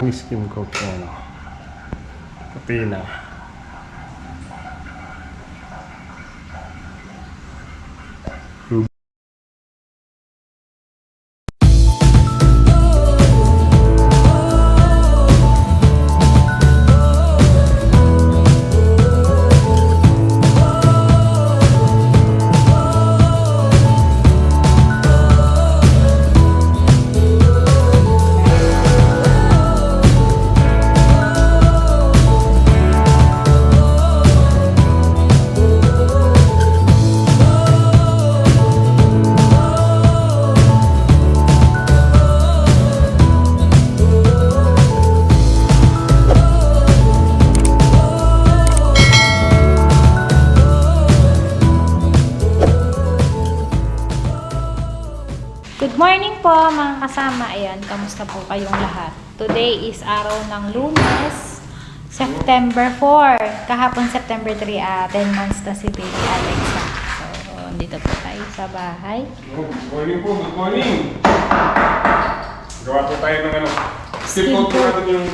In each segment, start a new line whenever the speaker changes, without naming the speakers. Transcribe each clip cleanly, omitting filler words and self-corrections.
Yung skim coat ko, ano. Puti na.
Good morning po mga kasama. Ayan, kamusta po kayong lahat? Today is araw ng Lunes, September 4. Kahapon September 3, 10 months na si baby Alexa. So, dito po tayo sa bahay.
Good morning po, good morning! Gawa po tayo ng ano. Skim coat po natin yung...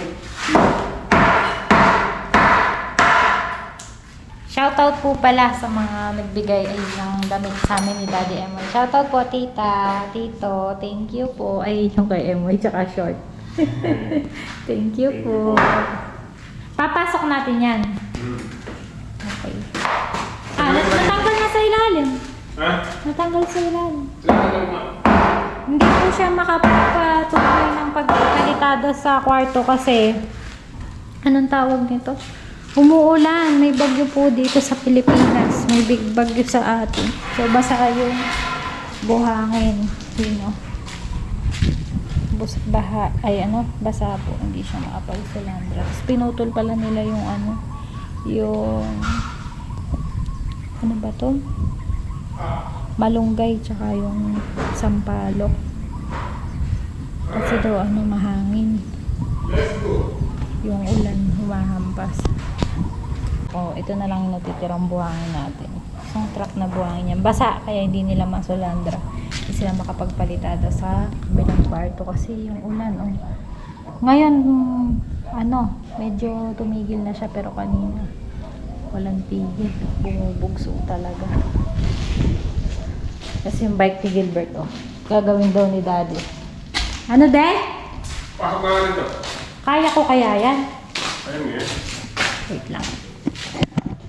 Shoutout po pala sa mga nagbigay ng damit sa amin ni Daddy Emoy. Shoutout po tita, tito, thank you po. Ay, yung kay Emoy, tsaka short. Thank you po. Papasok natin yan. Okay. Natanggal na sa ilalim.
Ha?
Natanggal sa ilalim. Hindi po siya makapatuloy ng pagkalitada sa kwarto kasi anong tawag nito? Umuulan, may bagyo po dito sa Pilipinas. May big bagyo sa atin. So, basa yung buhangin. Yun o. Basa po. Hindi siya makapagsilandra. Tapos, pinutol pala nila yung ano ba to? Malunggay, tsaka yung sampalok. Kasi daw, mahangin. Yung ulan, humahampas. Ito na lang yung natitirang buhangin natin. Isang truck na buhangin yan. Basa, kaya hindi nila masulandra. Hindi sila makapagpalitada sa bilang kwarto kasi yung ulan. Ngayon, medyo tumigil na siya pero kanina walang tigil. Bumubugso talaga. Kasi yung bike ni Gilbert, gagawin daw ni Daddy. Ano, de?
Pasok na rin ito.
Kaya ko kaya yan?
Ayun eh.
Wait lang.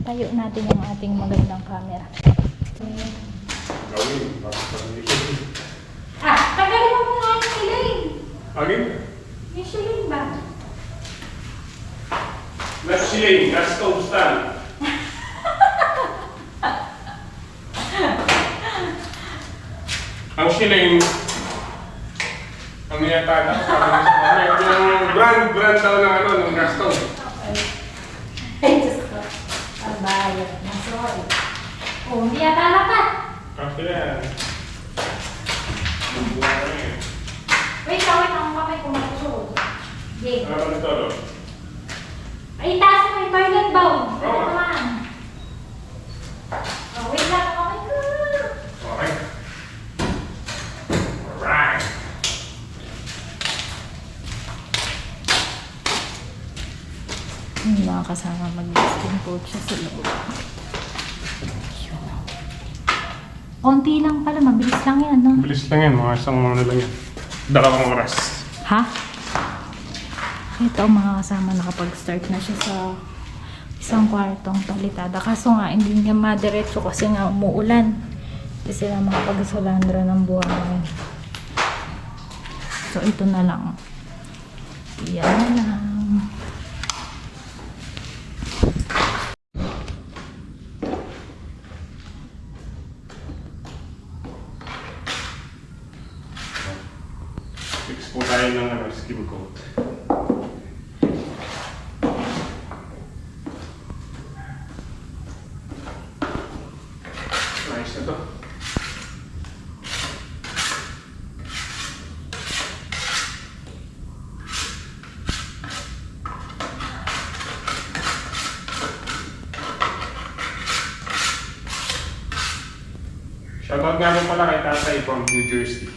Tayo natin yung ating magandang camera.
Gawin.
Tagalin mo muna yung siling.
Agin?
Yung siling ba?
Nasa siling. Nasa kaustan. Ang siling, ang niyatata ko sa yung brand daw ng gas stove.
Ay, Diyos ko. Bayad na, sorry. Hindi yata lapat.
Kasi yan. Ang buwan na eh.
Wait lang, ang kamay ko magsusunod. Okay.
Ano ba nito?
Ay, taas mo yung toilet bowl. Ito
Oo.
naman. Wait lang, ang kamay ko.
Okay. Alright.
Hindi mga kasama mag-skin coat siya sa loob. Konti lang pala, mabilis lang yan, no?
Bilis lang yan, mga isang lang yan. Dalawang oras.
Ha? Ito mga kasama, nakapag-start na siya sa isang kwartong palitada. Kaso nga, hindi niya madiretso kasi nga umuulan. Hindi sila makapagsulandra ng buhangin. So, ito na lang. Yan na lang.
Fix po tayo ng skim coat. Nice na to. Shoutout nga rin pala kay Tatay from New Jersey.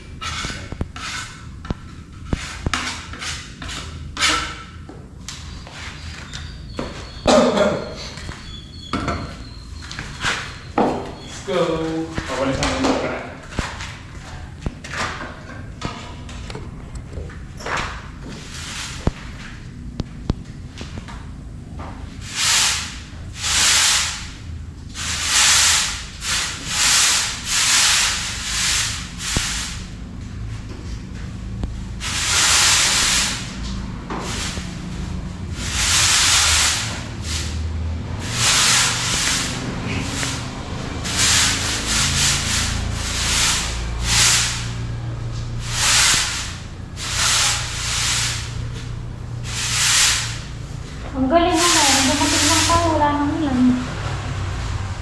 Ang galing naman. Dumating lang tayo. Wala nang ulan.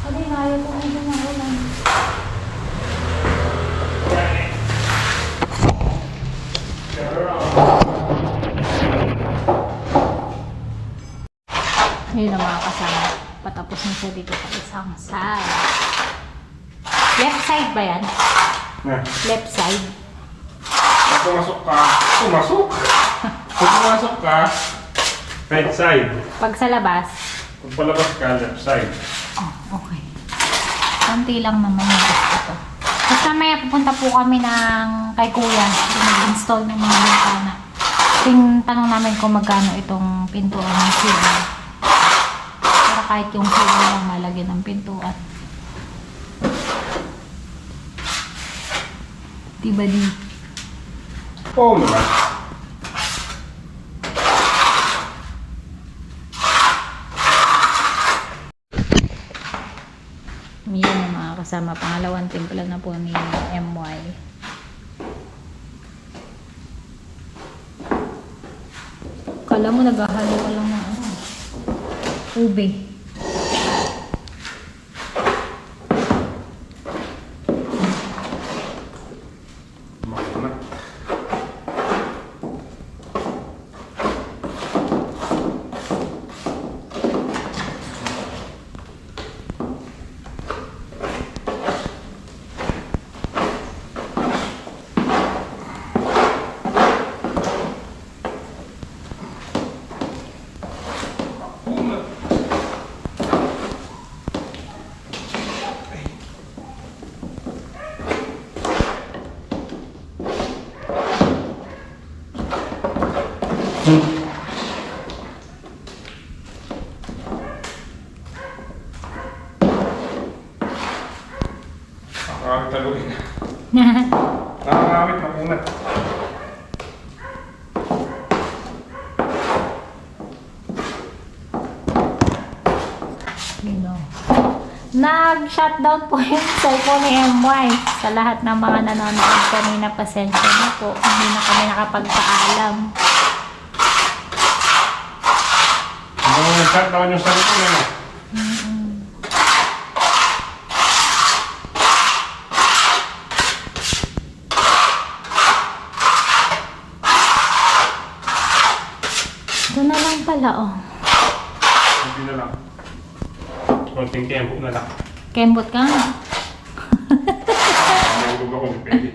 Hindi na ayaw kung hindi na ulan. Yun ang mga kasama. Patapos na siya dito sa isang side. Left side ba yan?
Na.
Left side.
Pag pumasok ka, pumasok! Pag pumasok ka, right side.
Pag sa labas,
Pag palabas ka, left side.
oh, okay. Konti lang naman yung gusto ko. Basta may pupunta po kami ng kay Kuya. Mag-install ng mga bintana. Tanong namin kung magkano itong pintuan ng CR. Para kahit yung CR lang malagyan ng pintuan. Diba di?
Oo naman.
Yan ang mga kasama. Pangalawang timpla na po ni MY. Kala mo naghahalo ka lang ng ano, ube.
Makunat. Nakakawit taluin. Nakakawit, makunat.
Nag-shutdown po yung cellphone ni MY. Sa lahat ng mga nanonood kanina, pasensya na po. Hindi na kami nakapagpaalam.
Hanggang nag-shutdown yung sarili na.
Ito na lang pala, oh.
Hindi na lang. Konting tempo na lang.
Kembot ka nga.
Manggog ako, hindi pwede.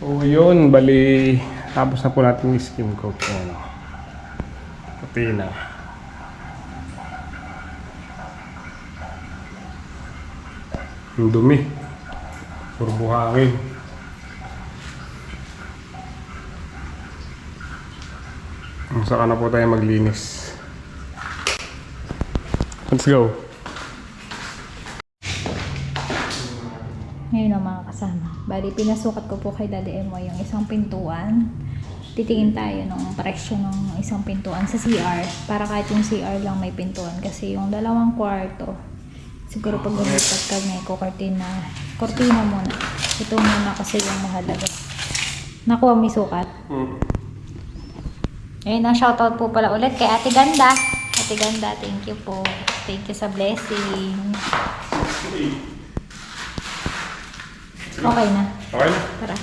So yun, bali tapos na po natin yung skim coat. Ayan. Puti na. Ang dumi. Puro buhangin. Saka na po tayo maglinis. Let's go.
Ngayon ang mga kasama. Bali, pinasukat ko po kay Daddy Emo yung isang pintuan. Titingin tayo ng presyo ng isang pintuan sa CR. Para kahit yung CR lang may pintuan. Kasi yung dalawang kwarto, siguro pag gumipat ka may kortina muna. Ito muna kasi yung mahalaga. Nakuha may sukat. Ayun ang shoutout po pala ulit kay Ate Ganda. Ate Ganda, thank you po. Thank you sa blessing. Okay na.
Okay na.
Tara.